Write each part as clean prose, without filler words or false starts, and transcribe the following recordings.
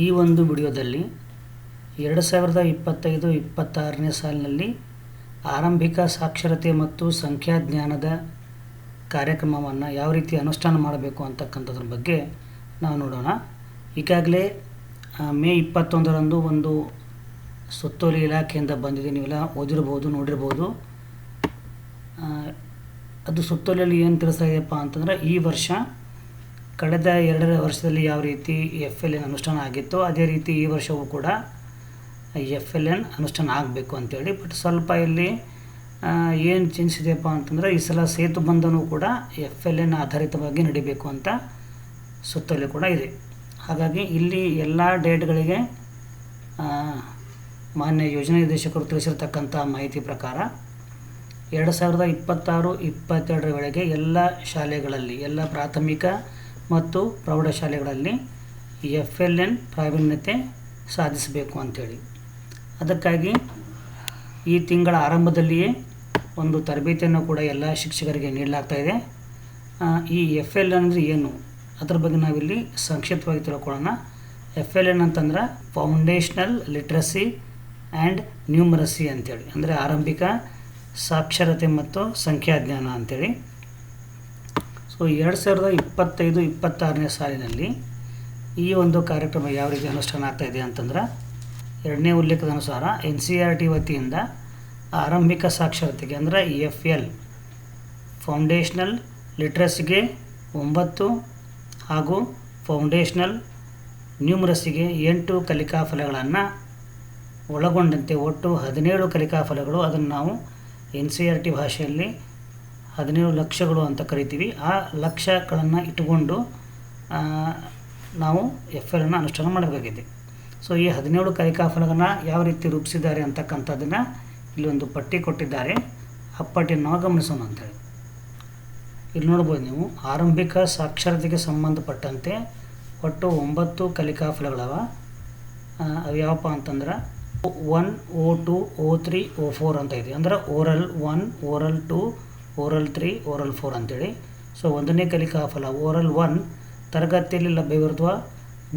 ಈ ಒಂದು ವಿಡಿಯೋದಲ್ಲಿ 2025-26ನೇ ಸಾಲಿನಲ್ಲಿ ಆರಂಭಿಕ ಸಾಕ್ಷರತೆ ಮತ್ತು ಸಂಖ್ಯಾಜ್ಞಾನದ ಕಾರ್ಯಕ್ರಮವನ್ನು ಯಾವ ರೀತಿ ಅನುಷ್ಠಾನ ಮಾಡಬೇಕು ಅಂತಕ್ಕಂಥದ್ರ ಬಗ್ಗೆ ನಾವು ನೋಡೋಣ. ಈಗಾಗಲೇ ಮೇ 21ರಂದು ಒಂದು ಸುತ್ತೋಲೆ ಇಲಾಖೆಯಿಂದ ಬಂದಿದೆ. ನೀವೆಲ್ಲ ಓದಿರ್ಬೋದು, ನೋಡಿರ್ಬೋದು. ಅದು ಸುತ್ತೋಲೆಯಲ್ಲಿ ಏನು ತಿಳಿಸ್ತಾ ಇದೆಯಪ್ಪ ಅಂತಂದರೆ, ಈ ವರ್ಷ ಕಳೆದ 2 ವರ್ಷದಲ್ಲಿ ಯಾವ ರೀತಿ FLN ಅನುಷ್ಠಾನ ಆಗಿತ್ತೋ ಅದೇ ರೀತಿ ಈ ವರ್ಷವೂ ಕೂಡ FLN ಅನುಷ್ಠಾನ ಆಗಬೇಕು ಅಂತೇಳಿ. ಬಟ್ ಸ್ವಲ್ಪ ಇಲ್ಲಿ ಏನು ಚೇಂಜ್ ಇದೆಯಪ್ಪ ಅಂತಂದರೆ, ಈ ಸಲ ಸೇತುಬಂಧನೂ ಕೂಡ FLN ಆಧಾರಿತವಾಗಿ ನಡಿಬೇಕು ಅಂತ ಸುತ್ತೋಲೆ ಕೂಡ ಇದೆ. ಹಾಗಾಗಿ ಇಲ್ಲಿ ಎಲ್ಲ ಡೇಟ್ಗಳಿಗೆ ಮಾನ್ಯ ಯೋಜನಾ ನಿರ್ದೇಶಕರು ತಿಳಿಸಿರ್ತಕ್ಕಂಥ ಮಾಹಿತಿ ಪ್ರಕಾರ 2026-27ರ ವೇಳೆಗೆ ಎಲ್ಲ ಶಾಲೆಗಳಲ್ಲಿ, ಎಲ್ಲ ಪ್ರಾಥಮಿಕ ಮತ್ತು ಪ್ರೌಢಶಾಲೆಗಳಲ್ಲಿ FLN ಪ್ರಾವೀಣ್ಯತೆ ಸಾಧಿಸಬೇಕು ಅಂಥೇಳಿ. ಅದಕ್ಕಾಗಿ ಈ ತಿಂಗಳ ಆರಂಭದಲ್ಲಿಯೇ ಒಂದು ತರಬೇತಿಯನ್ನು ಕೂಡ ಎಲ್ಲ ಶಿಕ್ಷಕರಿಗೆ ನೀಡಲಾಗ್ತಾಯಿದೆ. ಈ FLN ಅಂದರೆ ಏನು, ಅದರ ಬಗ್ಗೆ ನಾವಿಲ್ಲಿ ಸಂಕ್ಷಿಪ್ತವಾಗಿ ತಿಳ್ಕೊಳ್ಳೋಣ. FLN ಅಂತಂದ್ರೆ ಫೌಂಡೇಶ್ನಲ್ ಲಿಟ್ರಸಿ ಆ್ಯಂಡ್ ನ್ಯೂಮರಸಿ ಅಂಥೇಳಿ, ಅಂದರೆ ಆರಂಭಿಕ ಸಾಕ್ಷರತೆ ಮತ್ತು ಸಂಖ್ಯಾಜ್ಞಾನ ಅಂಥೇಳಿ. ಸೊ 2025-26ನೇ ಸಾಲಿನಲ್ಲಿ ಈ ಒಂದು ಕಾರ್ಯಕ್ರಮ ಯಾವ ರೀತಿ ಅನುಷ್ಠಾನ ಆಗ್ತಾಯಿದೆ ಅಂತಂದ್ರೆ, 2ನೇ ಉಲ್ಲೇಖದ ಅನುಸಾರ NCERT ವತಿಯಿಂದ ಆರಂಭಿಕ ಸಾಕ್ಷರತೆಗೆ ಅಂದರೆ FL ಫೌಂಡೇಶ್ನಲ್ ಲಿಟ್ರಸಿಗೆ 9 ಹಾಗೂ ಫೌಂಡೇಶ್ನಲ್ ನ್ಯೂಮರಸಿಗೆ 8 ಕಲಿಕಾ ಫಲಗಳನ್ನು ಒಳಗೊಂಡಂತೆ ಒಟ್ಟು 17 ಕಲಿಕಾ ಫಲಗಳು. ಅದನ್ನು ನಾವು NCERT ಭಾಷೆಯಲ್ಲಿ 17 ಲಕ್ಷಗಳು ಅಂತ ಕರಿತೀವಿ. ಆ ಲಕ್ಷಗಳನ್ನು ಇಟ್ಟುಕೊಂಡು ನಾವು FLN ಅನುಷ್ಠಾನ ಮಾಡಬೇಕಾಗಿದೆ. ಸೊ ಈ 17 ಕಲಿಕಾ ಫಲಗಳನ್ನು ಯಾವ ರೀತಿ ರೂಪಿಸಿದ್ದಾರೆ ಅಂತಕ್ಕಂಥದ್ದನ್ನು ಇಲ್ಲಿ ಒಂದು ಪಟ್ಟಿ ಕೊಟ್ಟಿದ್ದಾರೆ. ಆ ಪಟ್ಟಿಯನ್ನು ನಾವು ಗಮನಿಸೋಣ ಅಂತೇಳಿ. ಇಲ್ಲಿ ನೋಡ್ಬೋದು ನೀವು, ಆರಂಭಿಕ ಸಾಕ್ಷರತೆಗೆ ಸಂಬಂಧಪಟ್ಟಂತೆ ಒಟ್ಟು 9 ಕಲಿಕಾ ಫಲಗಳವ. ಅವು ಯಾವಪ್ಪ ಅಂತಂದ್ರೆ O1, O2, O3, O4 ಅಂತ ಇದೆ. ಅಂದರೆ ಓರಲ್ 1, ಓರಲ್ 2, ಓರಲ್ 3, ಓರಲ್ 4 ಅಂತೇಳಿ. ಸೊ 1ನೇ ಕಲಿಕಾ ಫಲ ಓರಲ್ 1 ತರಗತಿಯಲ್ಲಿ ಲಭ್ಯವಿರುವ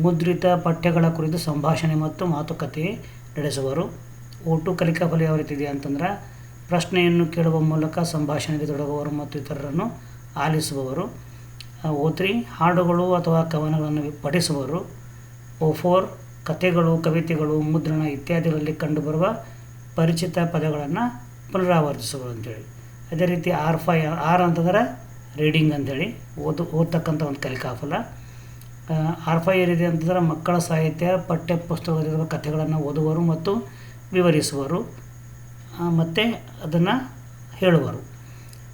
ಮುದ್ರಿತ ಪಠ್ಯಗಳ ಕುರಿತು ಸಂಭಾಷಣೆ ಮತ್ತು ಮಾತುಕತೆ ನಡೆಸುವರು. O2 ಕಲಿಕಾ ಫಲ ಯಾವ ರೀತಿ ಇದೆ ಅಂತಂದ್ರೆ, ಪ್ರಶ್ನೆಯನ್ನು ಕೇಳುವ ಮೂಲಕ ಸಂಭಾಷಣೆಗೆ ತೊಡಗುವವರು ಮತ್ತು ಇತರರನ್ನು ಆಲಿಸುವವರು. O3 ಹಾಡುಗಳು ಅಥವಾ ಕವನಗಳನ್ನು ಪಠಿಸುವರು. O4 ಕಥೆಗಳು, ಕವಿತೆಗಳು, ಮುದ್ರಣ ಇತ್ಯಾದಿಗಳಲ್ಲಿ ಕಂಡುಬರುವ ಪರಿಚಿತ ಪದಗಳನ್ನು ಪುನರಾವರ್ತಿಸುವರು ಅಂತೇಳಿ. ಅದೇ ರೀತಿ R5 ಅಂತಂದ್ರೆ ರೀಡಿಂಗ್ ಅಂತೇಳಿ, ಓದ್ತಕ್ಕಂಥ ಒಂದು ಕಲಿಕಾಫಲ. R5 ಏನಿದೆ ಅಂತಂದ್ರೆ ಮಕ್ಕಳ ಸಾಹಿತ್ಯ ಪಠ್ಯ ಪುಸ್ತಕದಲ್ಲಿರುವ ಕಥೆಗಳನ್ನು ಓದುವರು ಮತ್ತು ವಿವರಿಸುವರು ಮತ್ತು ಅದನ್ನು ಹೇಳುವರು.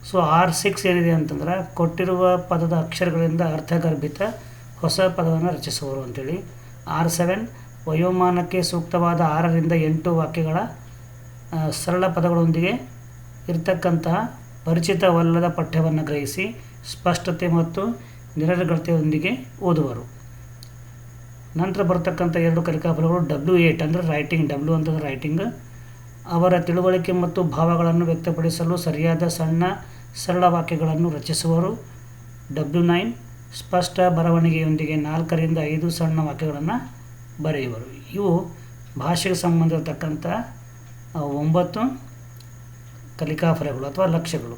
ಸೊ R6 ಏನಿದೆ ಅಂತಂದ್ರೆ ಕೊಟ್ಟಿರುವ ಪದದ ಅಕ್ಷರಗಳಿಂದ ಅರ್ಥಗರ್ಭಿತ ಹೊಸ ಪದವನ್ನು ರಚಿಸುವರು ಅಂತೇಳಿ. R7 ವಯೋಮಾನಕ್ಕೆ ಸೂಕ್ತವಾದ 6ರಿಂದ 8 ವಾಕ್ಯಗಳ ಸರಳ ಪದಗಳೊಂದಿಗೆ ಇರತಕ್ಕಂತಹ ಪರಿಚಿತವಲ್ಲದ ಪಠ್ಯವನ್ನು ಗ್ರಹಿಸಿ ಸ್ಪಷ್ಟತೆ ಮತ್ತು ನಿರರ್ಗಳತೆಯೊಂದಿಗೆ ಓದುವರು. ನಂತರ ಬರ್ತಕ್ಕಂಥ 2 ಕಲಿಕಾಫಲಗಳು W8 ಅಂದರೆ ರೈಟಿಂಗ್. W ಅಂತಂದರೆ ರೈಟಿಂಗ್. ಅವರ ತಿಳುವಳಿಕೆ ಮತ್ತು ಭಾವಗಳನ್ನು ವ್ಯಕ್ತಪಡಿಸಲು ಸರಿಯಾದ ಸರಳ ವಾಕ್ಯಗಳನ್ನು ರಚಿಸುವರು. W9 ಸ್ಪಷ್ಟ ಬರವಣಿಗೆಯೊಂದಿಗೆ 4ರಿಂದ 5 ಸಣ್ಣ ವಾಕ್ಯಗಳನ್ನು ಬರೆಯುವರು. ಇವು ಭಾಷೆಗೆ ಸಂಬಂಧಿರತಕ್ಕಂಥ 9 ಕಲಿಕಾಫಲಗಳು ಅಥವಾ ಲಕ್ಷ್ಯಗಳು.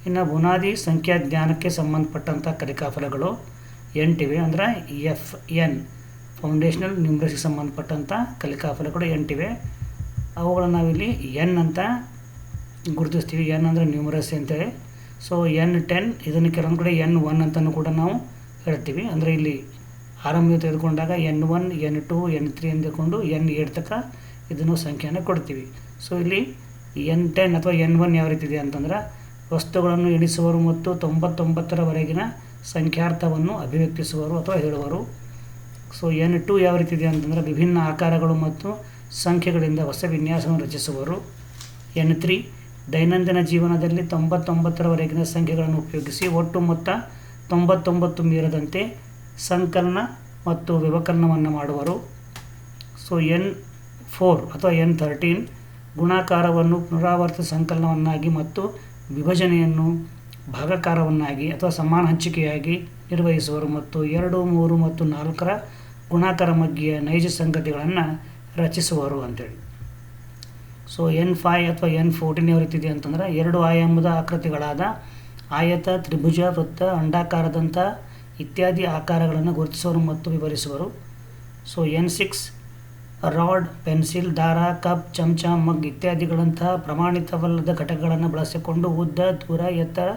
ಇನ್ನು ಬುನಾದಿ ಸಂಖ್ಯಾಜ್ಞಾನಕ್ಕೆ ಸಂಬಂಧಪಟ್ಟಂಥ ಕಲಿಕಾಫಲಗಳು 8 ಇವೆ. ಅಂದರೆ FN ಫೌಂಡೇಶ್ನಲ್ ನ್ಯೂಮರಸಿಗೆ ಸಂಬಂಧಪಟ್ಟಂಥ ಕಲಿಕಾಫಲಗಳು 8 ಇವೆ. ಅವುಗಳನ್ನು ನಾವಿಲ್ಲಿ N ಅಂತ ಗುರುತಿಸ್ತೀವಿ. N ಅಂದರೆ ನ್ಯೂಮರಸಿ ಅಂತೇಳಿ. ಸೊ N10 ಇದನ್ನು ಕೆಲವೊಂದು ಕಡೆ N1 ಅಂತಲೂ ಕೂಡ ನಾವು ಹೇಳ್ತೀವಿ. ಅಂದರೆ ಇಲ್ಲಿ ಆರಂಭ ತೆಗೆದುಕೊಂಡಾಗ N1, N2, N3 ಅಂದುಕೊಂಡು N8 ತನಕ ಇದನ್ನು ಸಂಖ್ಯೆಯನ್ನು ಕೊಡ್ತೀವಿ. ಸೊ ಇಲ್ಲಿ N10 ಅಥವಾ N1 ಯಾವ ರೀತಿ ಇದೆ ಅಂತಂದ್ರೆ, ವಸ್ತುಗಳನ್ನು ಎಣಿಸುವರು ಮತ್ತು 99ರವರೆಗಿನ ಸಂಖ್ಯಾರ್ಥವನ್ನು ಅಭಿವ್ಯಕ್ತಿಸುವರು ಅಥವಾ ಹೇಳುವರು. ಸೊ N2 ಯಾವ ರೀತಿ ಇದೆ ಅಂತಂದರೆ, ವಿಭಿನ್ನ ಆಕಾರಗಳು ಮತ್ತು ಸಂಖ್ಯೆಗಳಿಂದ ಹೊಸ ವಿನ್ಯಾಸವನ್ನು ರಚಿಸುವರು. N3 ದೈನಂದಿನ ಜೀವನದಲ್ಲಿ 99ರವರೆಗಿನ ಸಂಖ್ಯೆಗಳನ್ನು ಉಪಯೋಗಿಸಿ ಒಟ್ಟು ಮೊತ್ತ 99 ಮೀರದಂತೆ ಸಂಕಲನ ಮತ್ತು ವ್ಯವಕಲನವನ್ನು ಮಾಡುವರು. ಸೊ N4 ಅಥವಾ N13 ಗುಣಾಕಾರವನ್ನು ಪುನರಾವರ್ತಿತ ಸಂಕಲನವನ್ನಾಗಿ ಮತ್ತು ವಿಭಜನೆಯನ್ನು ಭಾಗಾಕಾರವನ್ನಾಗಿ ಅಥವಾ ಸಮಾನ ಹಂಚಿಕೆಯಾಗಿ ನಿರ್ವಹಿಸುವರು ಮತ್ತು 2, 3 ಮತ್ತು 4ರ ಗುಣಾಕಾರ ಮಗ್ಗಿಯ ನೈಜ ಸಂಗತಿಗಳನ್ನು ರಚಿಸುವರು ಅಂತೇಳಿ. ಸೊ N5 ಅಥವಾ N14 ಯಾವ ರೀತಿ ಇದೆ ಅಂತಂದರೆ 2 ಆಯಾಮದ ಆಕೃತಿಗಳಾದ ಆಯತ, ತ್ರಿಭುಜ, ವೃತ್ತ, ಅಂಡಾಕಾರದಂಥ ಇತ್ಯಾದಿ ಆಕಾರಗಳನ್ನು ಗುರುತಿಸುವರು ಮತ್ತು ವಿವರಿಸುವರು. ಸೊ N6 ರಾಡ್, ಪೆನ್ಸಿಲ್, ದಾರ, ಕಪ್, ಚಮಚ, ಮಗ್ ಇತ್ಯಾದಿಗಳಂತಹ ಪ್ರಮಾಣಿತವಲ್ಲದ ಘಟಕಗಳನ್ನು ಬಳಸಿಕೊಂಡು ಉದ್ದ, ದೂರ, ಎತ್ತರ,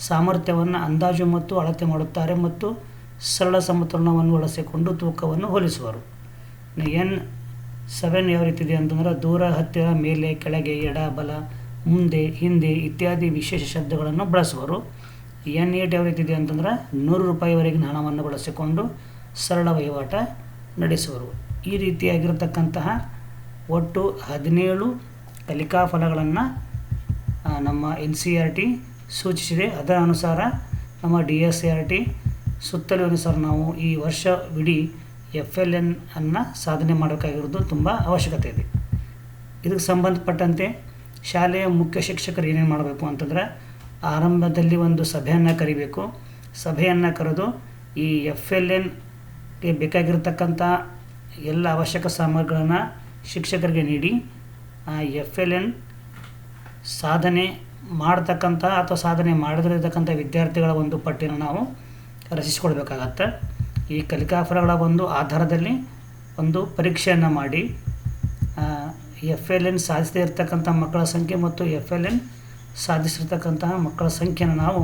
ಸಾಮರ್ಥ್ಯವನ್ನು ಅಂದಾಜು ಮತ್ತು ಅಳತೆ ಮಾಡುತ್ತಾರೆ ಮತ್ತು ಸರಳ ಸಮತೋಲನವನ್ನು ಬಳಸಿಕೊಂಡು ತೂಕವನ್ನು ಹೋಲಿಸುವರು. N7 ಯಾವ ರೀತಿ ಇದೆ ಅಂತಂದರೆ ದೂರ, ಹತ್ತಿರ, ಮೇಲೆ, ಕೆಳಗೆ, ಎಡ, ಬಲ, ಮುಂದೆ, ಹಿಂದೆ ಇತ್ಯಾದಿ ವಿಶೇಷ ಶಬ್ದಗಳನ್ನು ಬಳಸುವರು. N8 ಯಾವ ರೀತಿ ಇದೆ ಅಂತಂದರೆ 100 ರೂಪಾಯಿವರೆಗಿನ ಹಣವನ್ನು ಬಳಸಿಕೊಂಡು ಸರಳ ವಹಿವಾಟ ನಡೆಸುವರು. ಈ ರೀತಿಯಾಗಿರತಕ್ಕಂತಹ ಒಟ್ಟು 17 ಕಲಿಕಾ ಫಲಗಳನ್ನು ನಮ್ಮ NCERT ಸೂಚಿಸಿದೆ. ಅದರ ಅನುಸಾರ ನಮ್ಮ DSCRT ಸುತ್ತಲೂ ಅನುಸಾರ ನಾವು ಈ ವರ್ಷವಿಡೀ FLN ಅನ್ನು ಸಾಧನೆ ಮಾಡಬೇಕಾಗಿರೋದು ತುಂಬ ಅವಶ್ಯಕತೆ ಇದೆ. ಇದಕ್ಕೆ ಸಂಬಂಧಪಟ್ಟಂತೆ ಶಾಲೆಯ ಮುಖ್ಯ ಶಿಕ್ಷಕರು ಏನೇನು ಮಾಡಬೇಕು ಅಂತಂದರೆ ಆರಂಭದಲ್ಲಿ ಒಂದು ಸಭೆಯನ್ನು ಕರಿಬೇಕು. ಸಭೆಯನ್ನು ಕರೆದು ಈ FLNಗೆ ಬೇಕಾಗಿರ್ತಕ್ಕಂಥ ಎಲ್ಲ ಅವಶ್ಯಕ ಸಾಮಗ್ರಿಗಳನ್ನು ಶಿಕ್ಷಕರಿಗೆ ನೀಡಿ ಆ FLN ಸಾಧನೆ ಮಾಡ್ತಕ್ಕಂಥ ಅಥವಾ ಸಾಧನೆ ಮಾಡದಿರತಕ್ಕಂಥ ವಿದ್ಯಾರ್ಥಿಗಳ ಒಂದು ಪಟ್ಟಿಯನ್ನು ನಾವು ರಚಿಸಿಕೊಳ್ಬೇಕಾಗತ್ತೆ. ಈ ಕಲಿಕಾ ಫಲಗಳ ಒಂದು ಆಧಾರದಲ್ಲಿ ಒಂದು ಪರೀಕ್ಷೆಯನ್ನು ಮಾಡಿ FLN ಸಾಧಿಸದೇ ಇರತಕ್ಕಂಥ ಮಕ್ಕಳ ಸಂಖ್ಯೆ ಮತ್ತು FLN ಸಾಧಿಸಿರ್ತಕ್ಕಂತಹ ಮಕ್ಕಳ ಸಂಖ್ಯೆಯನ್ನು ನಾವು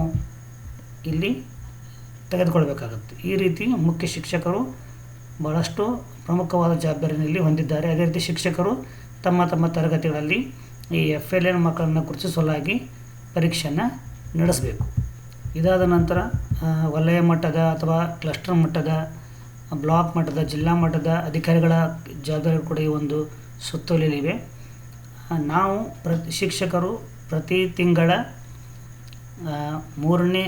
ಇಲ್ಲಿ ತೆಗೆದುಕೊಳ್ಬೇಕಾಗುತ್ತೆ. ಈ ರೀತಿ ಮುಖ್ಯ ಶಿಕ್ಷಕರು ಭಾಳಷ್ಟು ಪ್ರಮುಖವಾದ ಜವಾಬ್ದಾರಿಯಲ್ಲಿ ಹೊಂದಿದ್ದಾರೆ. ಅದೇ ರೀತಿ ಶಿಕ್ಷಕರು ತಮ್ಮ ತಮ್ಮ ತರಗತಿಗಳಲ್ಲಿ ಈ FLN ಮಕ್ಕಳನ್ನು ಗುರುತಿಸಲಾಗಿ ಪರೀಕ್ಷೆಯನ್ನು ನಡೆಸಬೇಕು. ಇದಾದ ನಂತರ ವಲಯ ಮಟ್ಟದ ಅಥವಾ ಕ್ಲಸ್ಟರ್ ಮಟ್ಟದ, ಬ್ಲಾಕ್ ಮಟ್ಟದ, ಜಿಲ್ಲಾ ಮಟ್ಟದ ಅಧಿಕಾರಿಗಳ ಜವಾಬ್ದಾರಿ ಕೂಡ ಈ ಒಂದು ಸುತ್ತೋಲೆಯಲ್ಲಿವೆ. ನಾವು ಶಿಕ್ಷಕರು ಪ್ರತಿ ತಿಂಗಳ 3ನೇ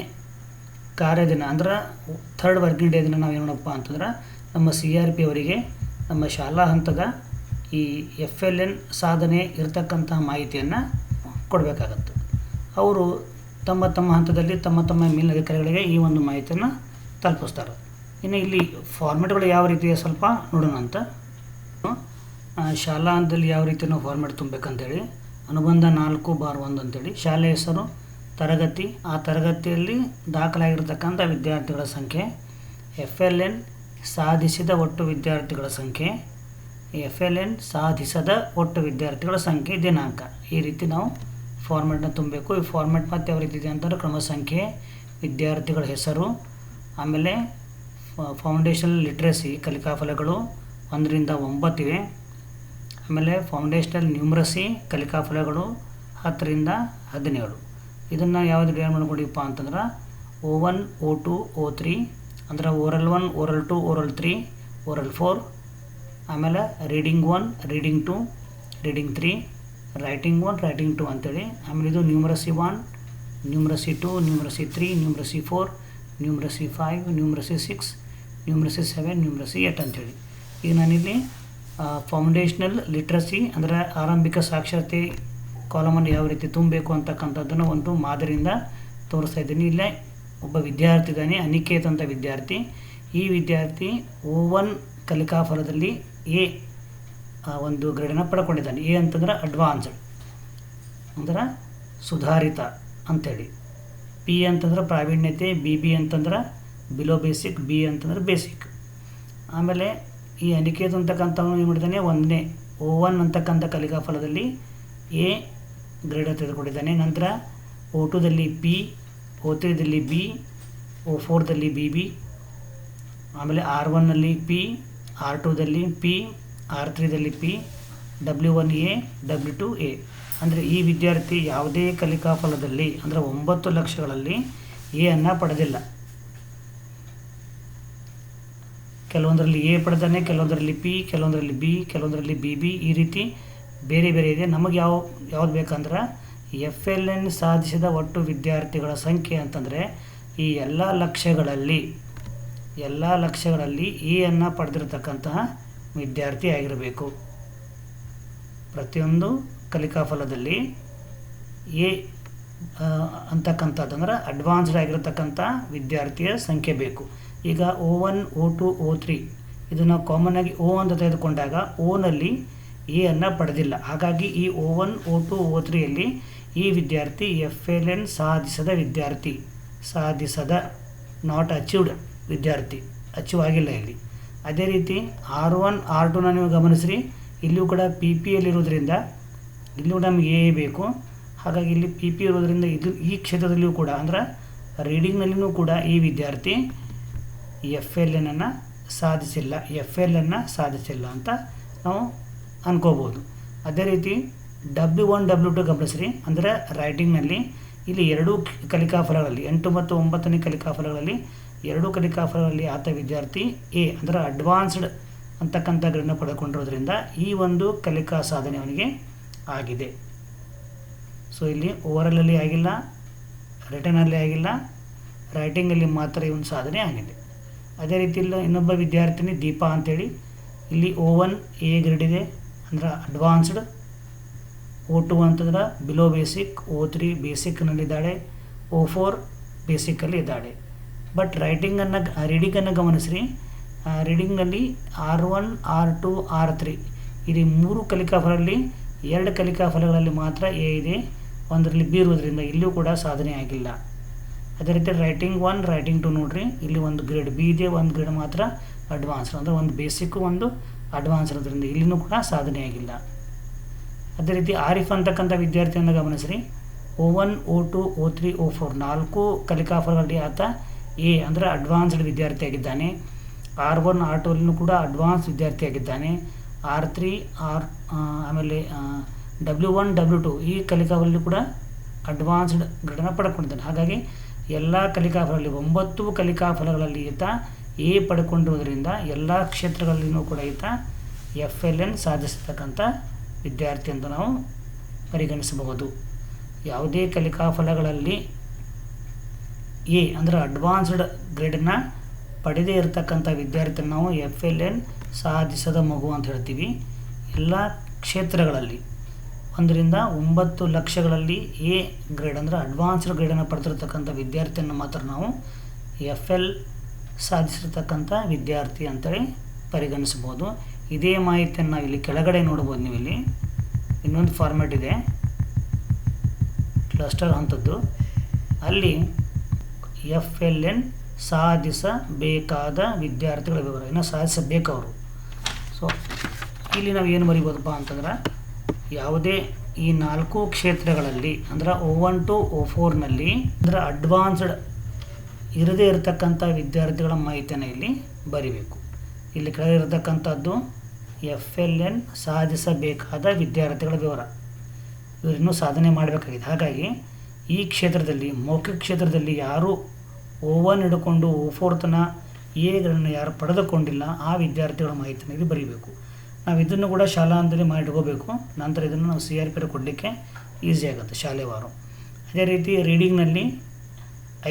ಕಾರ್ಯದಿನ ಅಂದ್ರೆ 3rd ವರ್ಕಿಂಗ್ ಡೇ ದಿನ ನಾವು ಏನು ಮಾಡಪ್ಪ ಅಂತಂದ್ರೆ ನಮ್ಮ CRP ಅವರಿಗೆ ನಮ್ಮ ಶಾಲಾ ಹಂತದ ಈ FLN ಸಾಧನೆ ಇರತಕ್ಕಂತಹ ಮಾಹಿತಿಯನ್ನು ಕೊಡಬೇಕಾಗತ್ತೆ. ಅವರು ತಮ್ಮ ತಮ್ಮ ಹಂತದಲ್ಲಿ ತಮ್ಮ ತಮ್ಮ ಮೇಲಧಿಕಾರಿಗಳಿಗೆ ಈ ಒಂದು ಮಾಹಿತಿಯನ್ನು ತಲುಪಿಸ್ತಾರೆ. ಇನ್ನು ಇಲ್ಲಿ ಫಾರ್ಮೆಟ್ಗಳು ಯಾವ ರೀತಿ ಸ್ವಲ್ಪ ನೋಡೋಣ ಅಂತ. ಶಾಲಾ ಹಂತದಲ್ಲಿ ಯಾವ ರೀತಿ ನಾವು ಫಾರ್ಮೆಟ್ ತುಂಬಬೇಕಂತೇಳಿ ಅನುಬಂಧ 4/1 ಅಂತೇಳಿ ಶಾಲೆ ಹೆಸರು, ತರಗತಿ, ಆ ತರಗತಿಯಲ್ಲಿ ದಾಖಲಾಗಿರ್ತಕ್ಕಂಥ ವಿದ್ಯಾರ್ಥಿಗಳ ಸಂಖ್ಯೆ, FLN ಸಾಧಿಸಿದ ಒಟ್ಟು ವಿದ್ಯಾರ್ಥಿಗಳ ಸಂಖ್ಯೆ, FLN ಸಾಧಿಸದ ಒಟ್ಟು ವಿದ್ಯಾರ್ಥಿಗಳ ಸಂಖ್ಯೆ, ದಿನಾಂಕ. ಈ ರೀತಿ ನಾವು ಫಾರ್ಮೆಟ್ನ ತುಂಬಬೇಕು. ಈ ಫಾರ್ಮೆಟ್ ಮತ್ತು ಯಾವ ರೀತಿ ಇದೆ ಅಂತಂದರೆ ಕ್ರಮ ಸಂಖ್ಯೆ, ವಿದ್ಯಾರ್ಥಿಗಳ ಹೆಸರು, ಆಮೇಲೆ ಫೌಂಡೇಶನಲ್ ಲಿಟ್ರಸಿ ಕಲಿಕಾ ಫಲಗಳು 1ರಿಂದ 9 ಇವೆ. ಆಮೇಲೆ ಫೌಂಡೇಶನಲ್ ನ್ಯೂಮರಸಿ ಕಲಿಕಾ ಫಲಗಳು 10ರಿಂದ 17. ಇದನ್ನು ಯಾವುದು ಡಿವೈಡ್ ಮಾಡ್ಕೊಂಡಿಪ್ಪ ಅಂತಂದ್ರೆ O1, O2, O3 ಅಂದ್ರೆ ಓರಲ್ 1, ಓರಲ್ 2, ಓರಲ್ 3, ಓರಲ್ 4, ಆಮೇಲೆ reading 1, reading 2, reading 3, writing 1, writing 2 ಅಂತೇಳಿ. ಆಮೇಲೆ ಇದು numeracy 1, numeracy 2, numeracy 3, numeracy 4, numeracy 5, numeracy 6, numeracy 7, numeracy 8 ಅಂತೇಳಿ. ಈಗ ನಾನಿಲ್ಲಿ ಫೌಂಡೇಶನಲ್ ಲಿಟ್ರಸಿ ಅಂದರೆ ಆರಂಭಿಕ ಸಾಕ್ಷರತೆ ಕಾಲಮನ್ನು ಯಾವ ರೀತಿ ತುಂಬಬೇಕು ಅಂತಕ್ಕಂಥದ್ದನ್ನು ಒಂದು ಮಾದರಿಯಿಂದ ತೋರಿಸ್ತಾ ಇದ್ದೀನಿ. ಇಲ್ಲೇ ಒಬ್ಬ ವಿದ್ಯಾರ್ಥಿ ಇದ್ದಾನೆ, ಅನಿಕೇತ್ ಅಂತ ವಿದ್ಯಾರ್ಥಿ. ಈ ವಿದ್ಯಾರ್ಥಿ O1 ಕಲಿಕಾ ಫಲದಲ್ಲಿ A ಒಂದು ಗ್ರೇಡನ್ನು ಪಡ್ಕೊಂಡಿದ್ದಾನೆ. A ಅಂತಂದ್ರೆ ಅಡ್ವಾನ್ಸ್ಡ್ ಅಂದ್ರೆ ಸುಧಾರಿತ ಅಂಥೇಳಿ, P ಅಂತಂದ್ರೆ ಪ್ರಾವೀಣ್ಯತೆ, BB ಅಂತಂದ್ರೆ ಬಿಲೋ ಬೇಸಿಕ್, B ಅಂತಂದ್ರೆ ಬೇಸಿಕ್. ಆಮೇಲೆ ಈ ಅನಿಕೇತ್ ಅಂತಕ್ಕಂಥವನು ಏನು ಮಾಡಿದ್ದಾನೆ, 1ನೇ O1 ಅಂತಕ್ಕಂಥ ಕಲಿಕಾ ಫಲದಲ್ಲಿ A ಗ್ರೇಡ್ ತೆಗೆದುಕೊಂಡಿದ್ದಾನೆ. ನಂತರ O2ದಲ್ಲಿ P, O3ದಲ್ಲಿ B, O4ದಲ್ಲಿ BB, ಆಮೇಲೆ R1ನಲ್ಲಿ P, R2ದಲ್ಲಿ P, R3ದಲ್ಲಿ P, W1A, W2A. ಅಂದರೆ ಈ ವಿದ್ಯಾರ್ಥಿ ಯಾವುದೇ ಕಲಿಕಾ ಫಲದಲ್ಲಿ ಅಂದರೆ 9 ಲಕ್ಷಗಳಲ್ಲಿ A ಅನ್ನು ಪಡೆದಿಲ್ಲ. ಕೆಲವೊಂದರಲ್ಲಿ A ಪಡೆದಾನೆ, ಕೆಲವೊಂದರಲ್ಲಿ P, ಕೆಲವೊಂದರಲ್ಲಿ B, ಕೆಲವೊಂದರಲ್ಲಿ BB, ಈ ರೀತಿ ಬೇರೆ ಬೇರೆ ಇದೆ. ನಮಗೆ ಯಾವ್ದು ಬೇಕಂದ್ರೆ FLN ಸಾಧಿಸಿದ ಒಟ್ಟು ವಿದ್ಯಾರ್ಥಿಗಳ ಸಂಖ್ಯೆ ಅಂತಂದರೆ ಈ ಎಲ್ಲ ಲಕ್ಷ್ಯಗಳಲ್ಲಿ A ಅನ್ನು ಪಡೆದಿರತಕ್ಕಂತಹ ವಿದ್ಯಾರ್ಥಿ ಆಗಿರಬೇಕು. ಪ್ರತಿಯೊಂದು ಕಲಿಕಾ ಫಲದಲ್ಲಿ A ಅಂತಕ್ಕಂಥದ್ದಂದ್ರೆ ಅಡ್ವಾನ್ಸ್ಡ್ ಆಗಿರತಕ್ಕಂಥ ವಿದ್ಯಾರ್ಥಿಯ ಸಂಖ್ಯೆ ಬೇಕು. ಈಗ O1, O2, O3 ಇದು ನಾವು ಕಾಮನ್ ಆಗಿ ಓ ಅಂತ ತೆಗೆದುಕೊಂಡಾಗ ಓನಲ್ಲಿ ಎ ಅನ್ನು ಪಡೆದಿಲ್ಲ. ಹಾಗಾಗಿ ಈ O1 O2 O3ಯಲ್ಲಿ ಈ ವಿದ್ಯಾರ್ಥಿ FLN ಸಾಧಿಸದ ನಾಟ್ ಅಚೀವ್ಡ್ ವಿದ್ಯಾರ್ಥಿ, ಅಚೀವ್ ಆಗಿಲ್ಲ ಇಲ್ಲಿ. ಅದೇ ರೀತಿ R1 R2ನ ನೀವು ಗಮನಿಸ್ರಿ, ಇಲ್ಲಿಯೂ ಕೂಡ PP ಯಲ್ಲಿರೋದ್ರಿಂದ ಇಲ್ಲೂ ನಮಗೆ ಎ ಬೇಕು. ಹಾಗಾಗಿ ಇಲ್ಲಿ PP ಇರೋದ್ರಿಂದ ಈ ಕ್ಷೇತ್ರದಲ್ಲಿಯೂ ಕೂಡ ಅಂದರೆ ರೀಡಿಂಗ್ನಲ್ಲಿಯೂ ಕೂಡ ಈ ವಿದ್ಯಾರ್ಥಿ FLN ಅನ್ನು ಸಾಧಿಸಿಲ್ಲ ಅಂತ ನಾವು ಅನ್ಕೋಬೋದು. ಅದೇ ರೀತಿ W1 W2 ಗಮನಿಸ್ರಿ, ಅಂದರೆ ರೈಟಿಂಗ್ನಲ್ಲಿ ಇಲ್ಲಿ ಎರಡೂ ಕಲಿಕಾಫಲಗಳಲ್ಲಿ 8 ಮತ್ತು 9ನೇ ಕಲಿಕಾಫಲಗಳಲ್ಲಿ ಎರಡೂ ಕಲಿಕಾಫಲಗಳಲ್ಲಿ ಆತ ವಿದ್ಯಾರ್ಥಿ ಎ ಅಂದರೆ ಅಡ್ವಾನ್ಸ್ಡ್ ಅಂತಕ್ಕಂಥ ಗ್ರೇಡನ್ನು ಪಡೆದುಕೊಂಡಿರೋದ್ರಿಂದ ಈ ಒಂದು ಕಲಿಕಾ ಸಾಧನೆ ಅವನಿಗೆ ಆಗಿದೆ. ಸೊ ಇಲ್ಲಿ ಓವರಲಲ್ಲಿ ಆಗಿಲ್ಲ, ರಿಟರ್ನಲ್ಲಿ ಆಗಿಲ್ಲ, ರೈಟಿಂಗಲ್ಲಿ ಮಾತ್ರ ಇವನು ಸಾಧನೆ ಆಗಿದೆ. ಅದೇ ರೀತಿ ಇಲ್ಲ ಇನ್ನೊಬ್ಬ ವಿದ್ಯಾರ್ಥಿನಿ ದೀಪಾ ಅಂತೇಳಿ, ಇಲ್ಲಿ O1 ಎ ಗ್ರೇಡ್ ಇದೆ ಅಂದರೆ ಅಡ್ವಾನ್ಸ್ಡ್, O2 ಅಂತಂದ್ರೆ ಬಿಲೋ ಬೇಸಿಕ್, O3 ಬೇಸಿಕ್ನಲ್ಲಿದ್ದಾಳೆ, O4 ಬೇಸಿಕ್ಕಲ್ಲಿ ಇದ್ದಾಳೆ. ಬಟ್ ರೀಡಿಂಗನ್ನು ಗಮನಿಸ್ರಿ, ರೀಡಿಂಗ್ನಲ್ಲಿ R1 R2 R3 ಇಲ್ಲಿ 3 ಕಲಿಕಾಫಲಗಳಲ್ಲಿ 2 ಕಲಿಕಾಫಲಗಳಲ್ಲಿ ಮಾತ್ರ ಎ ಇದೆ, ಒಂದರಲ್ಲಿ ಬಿ ಇರೋದ್ರಿಂದ ಇಲ್ಲಿಯೂ ಕೂಡ ಸಾಧನೆ ಆಗಿಲ್ಲ. ಅದೇ ರೀತಿ ರೈಟಿಂಗ್ 1 ರೈಟಿಂಗ್ 2 ನೋಡ್ರಿ, ಇಲ್ಲಿ ಒಂದು ಗ್ರೇಡ್ ಬಿ ಇದೆ, ಒಂದು ಗ್ರೇಡ್ ಮಾತ್ರ ಅಡ್ವಾನ್ಸ್ಡ್, ಅಂದರೆ ಒಂದು ಬೇಸಿಕ್ಕು ಒಂದು ಅಡ್ವಾನ್ಸ್ ಇರೋದ್ರಿಂದ ಇಲ್ಲಿನೂ ಕೂಡ ಸಾಧನೆ ಆಗಿಲ್ಲ. ಅದೇ ರೀತಿ ಆರಿಫ್ ಅಂತಕ್ಕಂಥ ವಿದ್ಯಾರ್ಥಿಯನ್ನು ಗಮನಿಸ್ರಿ, O1 O2 O3 O4 4 ಕಲಿಕಾಫಲಗಳಲ್ಲಿ ಆತ ಎ ಅಂದರೆ ಅಡ್ವಾನ್ಸ್ಡ್ ವಿದ್ಯಾರ್ಥಿಯಾಗಿದ್ದಾನೆ. R1 R2 ಕೂಡ ಅಡ್ವಾನ್ಸ್ ವಿದ್ಯಾರ್ಥಿಯಾಗಿದ್ದಾನೆ. R3 ಆಮೇಲೆ W1 W2 ಈ ಕಲಿಕಾಫಲಲ್ಲಿ ಕೂಡ ಅಡ್ವಾನ್ಸ್ಡ್ ಗ್ರೇಡನ್ನು ಪಡ್ಕೊಂಡಿದ್ದಾನೆ. ಹಾಗಾಗಿ ಎಲ್ಲ ಕಲಿಕಾಫಲಗಳಲ್ಲಿ 9 ಕಲಿಕಾಫಲಗಳಲ್ಲಿ ಈತ ಎ ಪಡ್ಕೊಂಡಿರೋದ್ರಿಂದ ಎಲ್ಲ ಕ್ಷೇತ್ರಗಳಲ್ಲಿಯೂ ಕೂಡ ಈತ FLN ಸಾಧಿಸತಕ್ಕಂಥ ವಿದ್ಯಾರ್ಥಿ ಅಂತ ನಾವು ಪರಿಗಣಿಸಬಹುದು. ಯಾವುದೇ ಕಲಿಕಾಫಲಗಳಲ್ಲಿ ಎ ಅಂದರೆ ಅಡ್ವಾನ್ಸ್ಡ್ ಗ್ರೇಡನ್ನು ಪಡೆದೇ ಇರತಕ್ಕಂಥ ವಿದ್ಯಾರ್ಥಿಯನ್ನು ನಾವು FLN ಸಾಧಿಸದ ಮಗು ಅಂತ ಹೇಳ್ತೀವಿ. ಎಲ್ಲ ಕ್ಷೇತ್ರಗಳಲ್ಲಿ 1 ರಿಂದ 9 ಲಕ್ಷಗಳಲ್ಲಿ ಎ ಗ್ರೇಡ್ ಅಂದರೆ ಅಡ್ವಾನ್ಸ್ಡ್ ಗ್ರೇಡನ್ನು ಪಡೆದಿರತಕ್ಕಂಥ ವಿದ್ಯಾರ್ಥಿಯನ್ನು ಮಾತ್ರ ನಾವು FL ಸಾಧಿಸಿರ್ತಕ್ಕಂಥ ವಿದ್ಯಾರ್ಥಿ ಅಂತೇಳಿ ಪರಿಗಣಿಸ್ಬೋದು. ಇದೇ ಮಾಹಿತಿಯನ್ನು ನಾವು ಇಲ್ಲಿ ಕೆಳಗಡೆ ನೋಡ್ಬೋದು. ನೀವು ಇಲ್ಲಿ ಇನ್ನೊಂದು ಫಾರ್ಮ್ಯಾಟ್ ಇದೆ ಕ್ಲಸ್ಟರ್ ಅಂಥದ್ದು, ಅಲ್ಲಿ FLN ಸಾಧಿಸಬೇಕಾದ ವಿದ್ಯಾರ್ಥಿಗಳ ವಿವರ, ಇನ್ನು ಸಾಧಿಸಬೇಕವರು. ಸೊ ಇಲ್ಲಿ ನಾವು ಏನು ಬರಿಬೋದಪ್ಪ ಅಂತಂದ್ರೆ, ಯಾವುದೇ ಈ 4 ಕ್ಷೇತ್ರಗಳಲ್ಲಿ ಅಂದರೆ O1 to O4ನಲ್ಲಿ ಅಂದರೆ ಅಡ್ವಾನ್ಸ್ಡ್ ಇರದೇ ಇರತಕ್ಕಂಥ ವಿದ್ಯಾರ್ಥಿಗಳ ಮಾಹಿತಿಯನ್ನು ಇಲ್ಲಿ ಬರಿಬೇಕು. ಇಲ್ಲಿ ಕೆಳಗೆ ಇರತಕ್ಕಂಥದ್ದು FLN ಸಾಧಿಸಬೇಕಾದ ವಿದ್ಯಾರ್ಥಿಗಳ ವಿವರ, ಇವರಿನ್ನೂ ಸಾಧನೆ ಮಾಡಬೇಕಾಗಿದೆ. ಹಾಗಾಗಿ ಈ ಕ್ಷೇತ್ರದಲ್ಲಿ ಮೌಖಿಕ ಕ್ಷೇತ್ರದಲ್ಲಿ ಯಾರು O1 ಹಿಡ್ಕೊಂಡು O4 ತನ ಎಗಳನ್ನು ಯಾರು ಪಡೆದುಕೊಂಡಿಲ್ಲ ಆ ವಿದ್ಯಾರ್ಥಿಗಳ ಮಾಹಿತಿಯನ್ನು ಇಲ್ಲಿ ಬರೀಬೇಕು. ನಾವು ಇದನ್ನು ಕೂಡ ಶಾಲಾ ಹಂತದಲ್ಲಿ ಮಾಡಿಟ್ಕೋಬೇಕು. ನಂತರ ಇದನ್ನು ನಾವು CRP ಕೊಡಲಿಕ್ಕೆ ಈಸಿ ಆಗುತ್ತೆ ಶಾಲೆವಾರು. ಅದೇ ರೀತಿ ರೀಡಿಂಗ್ನಲ್ಲಿ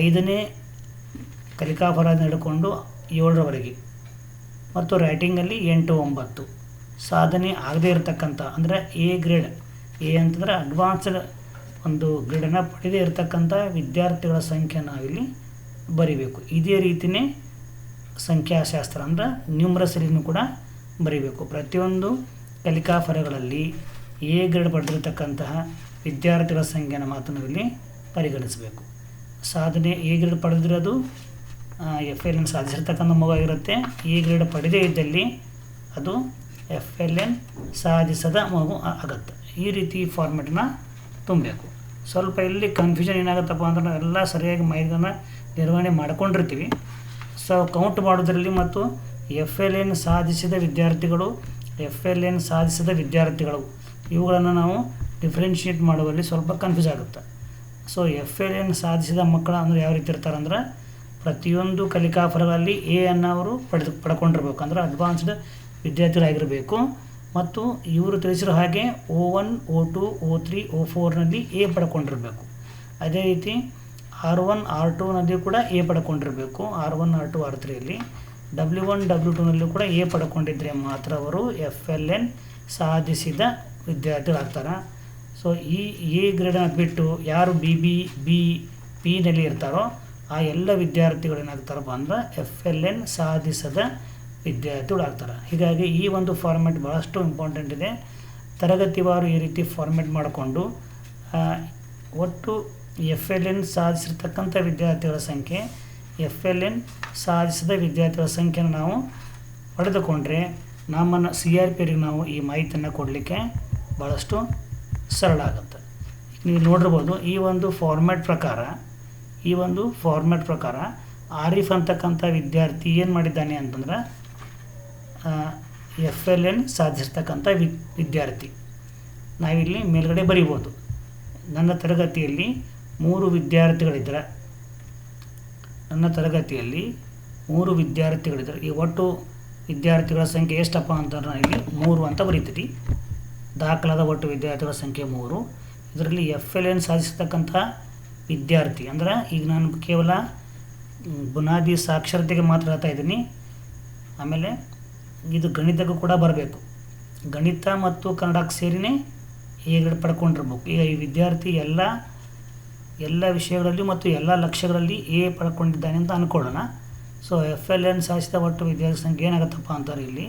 5ನೇ ಕಲಿಕಾಫಲ ಹಿಡ್ಕೊಂಡು 7ರವರೆಗೆ ಮತ್ತು ರೈಟಿಂಗಲ್ಲಿ 8 9 ಸಾಧನೆ ಆಗದೇ ಇರತಕ್ಕಂಥ ಅಂದರೆ ಎ ಗ್ರೇಡ್, ಎ ಅಂತಂದರೆ ಅಡ್ವಾನ್ಸ್ಡ್ ಒಂದು ಗ್ರೇಡನ್ನು ಪಡೆದೇ ಇರತಕ್ಕಂಥ ವಿದ್ಯಾರ್ಥಿಗಳ ಸಂಖ್ಯೆ ನಾವಿಲ್ಲಿ ಬರಿಬೇಕು. ಇದೇ ರೀತಿಯೇ ಸಂಖ್ಯಾಶಾಸ್ತ್ರ ಅಂದರೆ ನ್ಯೂಮರಸರಿನೂ ಕೂಡ ಬರೀಬೇಕು. ಪ್ರತಿಯೊಂದು ಕಲಿಕಾಫಲಗಳಲ್ಲಿ ಎ ಗ್ರೇಡ್ ಪಡೆದಿರತಕ್ಕಂತಹ ವಿದ್ಯಾರ್ಥಿಗಳ ಸಂಖ್ಯೆನ ಮಾತು ನಾವಿಲ್ಲಿ ಪರಿಗಣಿಸಬೇಕು. ಸಾಧನೆ ಎ ಗ್ರೇಡ್ ಪಡೆದಿರೋದು FLN ಸಾಧಿಸಿರ್ತಕ್ಕಂಥ ಮಗು ಆಗಿರುತ್ತೆ. ಎ ಗ್ರೇಡ್ ಪಡೆದೇ ಇದ್ದಲ್ಲಿ ಅದು FLN ಸಾಧಿಸದ ಮಗು ಆಗುತ್ತೆ. ಈ ರೀತಿ ಫಾರ್ಮೆಟನ್ನ ತುಂಬಬೇಕು. ಸ್ವಲ್ಪ ಇಲ್ಲಿ ಕನ್ಫ್ಯೂಷನ್ ಏನಾಗುತ್ತಪ್ಪ ಅಂದ್ರೆ ನಾವೆಲ್ಲ ಸರಿಯಾಗಿ ಮಾಹಿತಿಯನ್ನು ನಿರ್ವಹಣೆ ಮಾಡ್ಕೊಂಡಿರ್ತೀವಿ. ಸೊ ಕೌಂಟ್ ಮಾಡೋದ್ರಲ್ಲಿ ಮತ್ತು FLN ಸಾಧಿಸಿದ ವಿದ್ಯಾರ್ಥಿಗಳು, FLN ಸಾಧಿಸದ ವಿದ್ಯಾರ್ಥಿಗಳು ಇವುಗಳನ್ನು ನಾವು ಡಿಫ್ರೆನ್ಷಿಯೇಟ್ ಮಾಡುವಲ್ಲಿ ಸ್ವಲ್ಪ ಕನ್ಫ್ಯೂಸ್ ಆಗುತ್ತೆ. ಸೊ FLN ಸಾಧಿಸಿದ ಮಕ್ಕಳು ಅಂದರೆ ಯಾವ ರೀತಿ ಇರ್ತಾರೆ ಅಂದ್ರೆ, ಪ್ರತಿಯೊಂದು ಕಲಿಕಾಫಲಗಳಲ್ಲಿ ಎ ಅನ್ನು ಅವರು ಪಡ್ಕೊಂಡಿರ್ಬೇಕು, ಅಂದರೆ ಅಡ್ವಾನ್ಸ್ಡ್ ವಿದ್ಯಾರ್ಥಿಗಳಾಗಿರಬೇಕು. ಮತ್ತು ಇವರು ತಿಳಿಸಿರೋ ಹಾಗೆ O1 O2 O3 O4ನಲ್ಲಿ ಎ ಪಡ್ಕೊಂಡಿರಬೇಕು. ಅದೇ ರೀತಿ R1 R2ನಲ್ಲಿ ಕೂಡ ಎ ಪಡ್ಕೊಂಡಿರಬೇಕು. R1 R2 R3ಯಲ್ಲಿ W1 W2ನಲ್ಲಿ ಕೂಡ ಎ ಪಡ್ಕೊಂಡಿದ್ದರೆ ಮಾತ್ರ ಅವರು FLN ಸಾಧಿಸಿದ ವಿದ್ಯಾರ್ಥಿಗಳಾಗ್ತಾರೆ. ಸೊ ಈ ಎ ಗ್ರೇಡನ್ನು ಬಿಟ್ಟು ಯಾರು BB Pನಲ್ಲಿ ಇರ್ತಾರೋ ಆ ಎಲ್ಲ ವಿದ್ಯಾರ್ಥಿಗಳು ಏನಾಗ್ತಾರಪ್ಪ ಅಂದ್ರೆ FLN ಸಾಧಿಸದ ವಿದ್ಯಾರ್ಥಿಗಳು ಆಗ್ತಾರೆ. ಹೀಗಾಗಿ ಈ ಒಂದು ಫಾರ್ಮ್ಯಾಟ್ ಭಾಳಷ್ಟು ಇಂಪಾರ್ಟೆಂಟ್ ಇದೆ. ತರಗತಿವಾರು ಈ ರೀತಿ ಫಾರ್ಮ್ಯಾಟ್ ಮಾಡಿಕೊಂಡು ಒಟ್ಟು FLN ಸಾಧಿಸಿರ್ತಕ್ಕಂಥ ವಿದ್ಯಾರ್ಥಿಗಳ ಸಂಖ್ಯೆ, FLN ಸಾಧಿಸಿದ ವಿದ್ಯಾರ್ಥಿಗಳ ಸಂಖ್ಯೆಯನ್ನು ನಾವು ಪಡೆದುಕೊಂಡ್ರೆ ನಮ್ಮನ್ನು CRP ಅವರಿಗೆ ನಾವು ಈ ಮಾಹಿತಿಯನ್ನು ಕೊಡಲಿಕ್ಕೆ ಭಾಳಷ್ಟು ಸರಳ ಆಗುತ್ತೆ. ನೀವು ನೋಡಿರ್ಬೋದು ಈ ಒಂದು ಫಾರ್ಮ್ಯಾಟ್ ಪ್ರಕಾರ ಆರಿಫ್ ಅಂತಕ್ಕಂಥ ವಿದ್ಯಾರ್ಥಿ ಏನು ಮಾಡಿದ್ದಾನೆ ಅಂತಂದ್ರೆ FLN ಸಾಧಿಸಿರ್ತಕ್ಕಂಥ ವಿದ್ಯಾರ್ಥಿ. ನಾವಿಲ್ಲಿ ಮೇಲ್ಗಡೆ ಬರಿಬೋದು, ನನ್ನ ತರಗತಿಯಲ್ಲಿ 3 ವಿದ್ಯಾರ್ಥಿಗಳಿದ್ದಾರೆ. ಈ ಒಟ್ಟು ವಿದ್ಯಾರ್ಥಿಗಳ ಸಂಖ್ಯೆ ಎಷ್ಟಪ್ಪ ಅಂತಂದ್ರೆ ಇಲ್ಲಿ 3 ಅಂತ ಬರೀತೀರಿ. ದಾಖಲಾದ ಒಟ್ಟು ವಿದ್ಯಾರ್ಥಿಗಳ ಸಂಖ್ಯೆ 3. ಇದರಲ್ಲಿ FLN ಸಾಧಿಸತಕ್ಕಂಥ ವಿದ್ಯಾರ್ಥಿ ಅಂದ್ರೆ ಈಗ ನಾನು ಕೇವಲ ಬುನಾದಿ ಸಾಕ್ಷರತೆಗೆ ಮಾತ್ರ ಹೇಳ್ತಾ ಇದ್ದೀನಿ. ಆಮೇಲೆ ಇದು ಗಣಿತಕ್ಕೂ ಕೂಡ ಬರಬೇಕು. ಗಣಿತ ಮತ್ತು ಕನ್ನಡಕ್ಕೆ ಸೇರಿನೇ A ಗ್ರೇಡ್ ಪಡ್ಕೊಂಡಿರ್ಬೇಕು. ಈಗ ಈ ವಿದ್ಯಾರ್ಥಿ ಎಲ್ಲ ವಿಷಯಗಳಲ್ಲಿ ಮತ್ತು ಎಲ್ಲ ಲಕ್ಷ್ಯಗಳಲ್ಲಿ A ಪಡ್ಕೊಂಡಿದ್ದಾನೆ ಅಂತ ಅಂದ್ಕೊಳ್ಳೋಣ. ಸೊ FLN ಸಾಧಿಸಿದ ಒಟ್ಟು ವಿದ್ಯಾರ್ಥಿ ಸಂಖ್ಯೆ ಏನಾಗುತ್ತಪ್ಪ ಅಂತಾರೆ ಇಲ್ಲಿ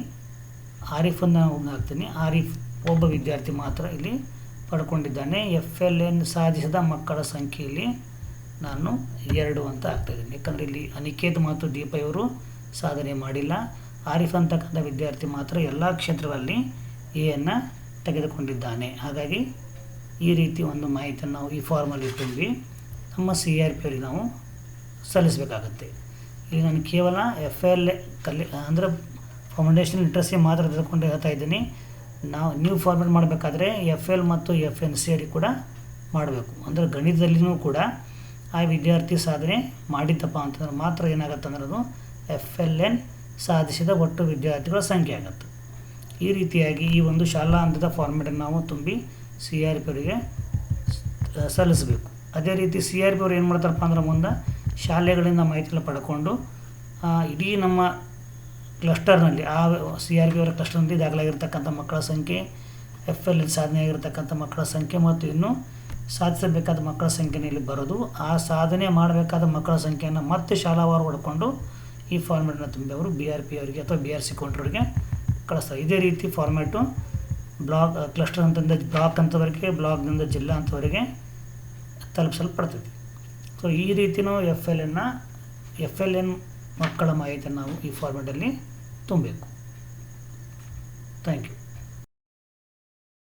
ಆರಿಫನ್ನು ಹಾಕ್ತೀನಿ. ಆರಿಫ್ ಒಬ್ಬ ವಿದ್ಯಾರ್ಥಿ ಮಾತ್ರ ಇಲ್ಲಿ ಪಡ್ಕೊಂಡಿದ್ದಾನೆ. FLN ಸಾಧಿಸಿದ ಮಕ್ಕಳ ಸಂಖ್ಯೆಯಲ್ಲಿ ನಾನು 2 ಅಂತ ಹಾಕ್ತಾಯಿದ್ದೀನಿ. ಯಾಕಂದರೆ ಇಲ್ಲಿ ಅನಿಕೇತ್ ಮತ್ತು ದೀಪ ಇವರು ಸಾಧನೆ ಮಾಡಿಲ್ಲ. ಆರಿಫ್ ಅಂತಕ್ಕಂಥ ವಿದ್ಯಾರ್ಥಿ ಮಾತ್ರ ಎಲ್ಲ ಕ್ಷೇತ್ರಗಳಲ್ಲಿ ಎಯನ್ನು ತೆಗೆದುಕೊಂಡಿದ್ದಾನೆ. ಹಾಗಾಗಿ ಈ ರೀತಿ ಒಂದು ಮಾಹಿತಿಯನ್ನು ನಾವು ಈ ಫಾರ್ಮಲ್ಲಿ ತುಂಬಿ ನಮ್ಮ CRP ಅವರಿಗೆ ನಾವು ಸಲ್ಲಿಸಬೇಕಾಗತ್ತೆ. ಇಲ್ಲಿ ನಾನು ಕೇವಲ ಅಂದರೆ ಫೌಂಡೇಶನ್ ಲಿಟ್ರಸಿ ಮಾತ್ರ ತೆಗೆದುಕೊಂಡು ಹೇಳ್ತಾ ಇದ್ದೀನಿ. ನೀವು ಫಾರ್ಮೇಟ್ ಮಾಡಬೇಕಾದ್ರೆ FL ಮತ್ತು FNC ಅವರಿಗೆ ಕೂಡ ಮಾಡಬೇಕು. ಅಂದರೆ ಗಣಿತದಲ್ಲಿಯೂ ಕೂಡ ಆ ವಿದ್ಯಾರ್ಥಿ ಸಾಧನೆ ಮಾಡಿದ್ದಪ್ಪ ಅಂತಂದ್ರೆ ಮಾತ್ರ ಏನಾಗುತ್ತೆ ಅಂದ್ರೆ ಅದು FLN ಸಾಧಿಸಿದ ಒಟ್ಟು ವಿದ್ಯಾರ್ಥಿಗಳ ಸಂಖ್ಯೆ ಆಗುತ್ತೆ. ಈ ರೀತಿಯಾಗಿ ಈ ಒಂದು ಶಾಲಾ ಹಂತದ ಫಾರ್ಮೇಟನ್ನು ನಾವು ತುಂಬಿ CRP ಅವರಿಗೆ ಸಲ್ಲಿಸಬೇಕು. ಅದೇ ರೀತಿ CRP ಅವರು ಏನು ಮಾಡ್ತಾರಪ್ಪ ಅಂದ್ರೆ ಮುಂದೆ ಶಾಲೆಗಳಿಂದ ಮಾಹಿತಿಯನ್ನು ಪಡ್ಕೊಂಡು ಇಡೀ ನಮ್ಮ ಕ್ಲಸ್ಟರ್ನಲ್ಲಿ CRP ಅವರ ಕ್ಲಸ್ಟರ್ನಲ್ಲಿ ದಾಖಲಾಗಿರ್ತಕ್ಕಂಥ ಮಕ್ಕಳ ಸಂಖ್ಯೆ, FLN ಸಾಧನೆ ಆಗಿರ್ತಕ್ಕಂಥ ಮಕ್ಕಳ ಸಂಖ್ಯೆ ಮತ್ತು ಇನ್ನೂ ಸಾಧಿಸಬೇಕಾದ ಮಕ್ಕಳ ಸಂಖ್ಯೆಯಲ್ಲಿ ಬರೋದು, ಆ ಸಾಧನೆ ಮಾಡಬೇಕಾದ ಮಕ್ಕಳ ಸಂಖ್ಯೆಯನ್ನು ಮತ್ತೆ ಶಾಲಾವಾರು ಹೊಡ್ಕೊಂಡು ಈ ಫಾರ್ಮ್ಯಾಟನ್ನು ತುಂಬಿ ಅವರು BRP ಅವರಿಗೆ ಅಥವಾ BRC ಕೌಂಟ್ರವರಿಗೆ ಕಳಿಸ್ತಾರೆ. ಇದೇ ರೀತಿ ಫಾರ್ಮ್ಯಾಟು ಕ್ಲಸ್ಟರ್ ಹಂತದಿಂದ ಬ್ಲಾಕ್ ಹಂತವರೆಗೆ, ಬ್ಲಾಕ್ನಿಂದ ಜಿಲ್ಲಾ ಹಂತವರೆಗೆ ತಲುಪಿಸಲ್ಪಡ್ತೈತಿ. ಸೊ ಈ ರೀತಿಯೂ FLN ಮಕ್ಕಳ ಮಾಹಿತಿಯನ್ನು ನಾವು ಈ ಫಾರ್ಮ್ಯಾಟಲ್ಲಿ ತುಂಬಬೇಕು. Thank you.